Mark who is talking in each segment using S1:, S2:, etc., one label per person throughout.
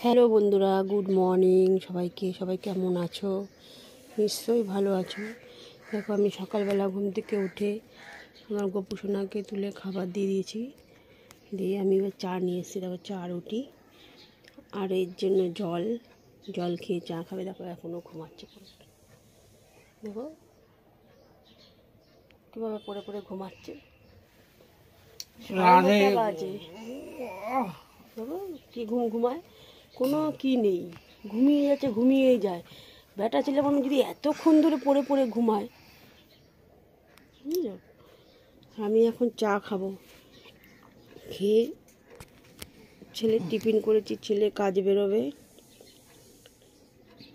S1: Hello বন্ধুরা, good morning সবাইকে। সবাই কেমন আছো? নিশ্চয়ই ভালো আছো। দেখো, আমি সকালবেলা ঘুম থেকে উঠে আমার গপু সোনাকে তুলে খাবার দিয়ে দিয়েছি। দিয়ে আমি এবার চা নিয়ে এসেছি। দেখো, চা রুটি আর এর জন্য জল খেয়ে চা খাবে। দেখো, এখনও ঘুমাচ্ছে। দেখো কীভাবে পড়ে পড়ে ঘুমাচ্ছে। বাজে দেখো কি ঘুমায়, কোনো কি নেই, ঘুমিয়েই যায়। বেটা ছেলে মানুষ যদি এতক্ষণ ধরে পড়ে পড়ে ঘুমায়, বুঝলো। আমি এখন চা খাবো। খেয়ে ছেলে টিফিন করেছি, ছেলে কাজে বেরোবে।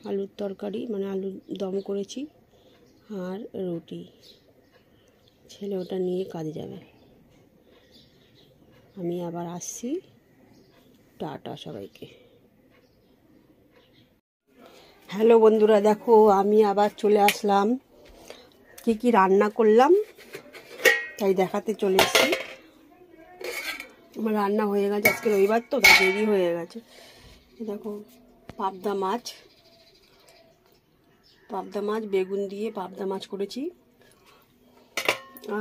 S1: আলুর তরকারি মানে আলুর দম করেছি আর রুটি। ছেলে ওটা নিয়ে কাজে যাবে। আমি আবার আসছি। টাটা সবাইকে। হ্যালো বন্ধুরা, দেখো আমি আবার চলে আসলাম। কি রান্না করলাম তাই দেখাতে চলে এসেছি। আমার রান্না হয়ে গেছে, আজকে রবিবার তো তাই দেরি হয়ে গেছে। দেখো, পাবদা মাছ বেগুন দিয়ে পাবদা মাছ করেছি।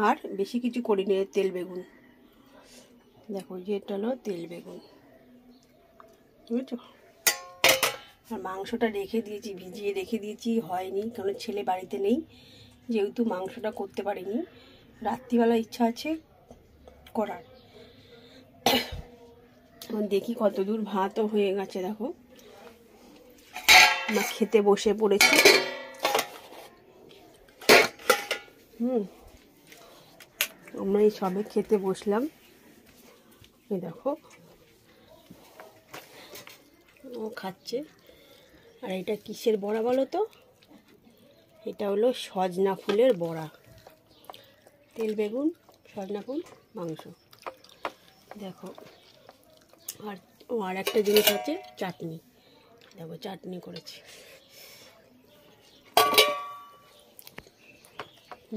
S1: আর বেশি কিছু করিনি, তেল বেগুন। দেখো, যেটা হলো তেল বেগুন, বুঝছো। আর মাংসটা ভিজিয়ে রেখে দিয়েছি, হয়নি কারণ ছেলে বাড়িতে নেই, যেহেতু মাংসটা করতে পারিনি। রাত্রিবেলা ইচ্ছা আছে করার। দেখি কতদূর। ভাতও হয়ে গেছে। দেখো, আমরা খেতে বসে পড়েছি। আমরা এই সবে খেতে বসলাম। এই দেখো, ও খাচ্ছে। আর এটা কিসের বড়া বলো তো? এটা হলো সজনা ফুলের বড়া। তেল বেগুন, সজনা ফুল, মাংস। দেখো, আর একটা জিনিস আছে, চাটনি। দেখো, চাটনি করেছি।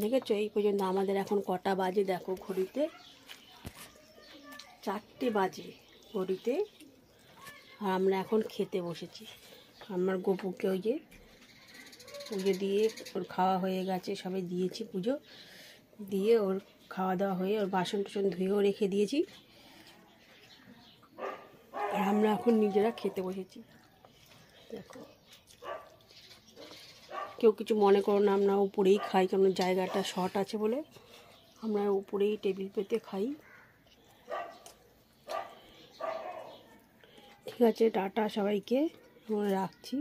S1: দেখেছো, এই পর্যন্ত আমাদের এখন কটা বাজে দেখো ঘড়িতে? 4টে বাজে ঘড়িতে। আর আমরা এখন খেতে বসেছি। আমার গপুকে ওই যে পুজো দিয়ে ওর খাওয়া হয়ে গেছে, সবাই দিয়েছি পুজো দিয়ে, ওর খাওয়া দাওয়া হয়ে ওর বাসন টাসন ধুয়েও রেখে দিয়েছি। আর আমরা এখন নিজেরা খেতে বসেছি। দেখো, কেউ কিছু মনে করো না, আমরা উপরেই খাই, কারণ জায়গাটা শর্ট আছে বলে আমরা উপরেই টেবিল পেতে খাই। ঠিক আছে, টাটা সবাইকে, আমরা রাখছি।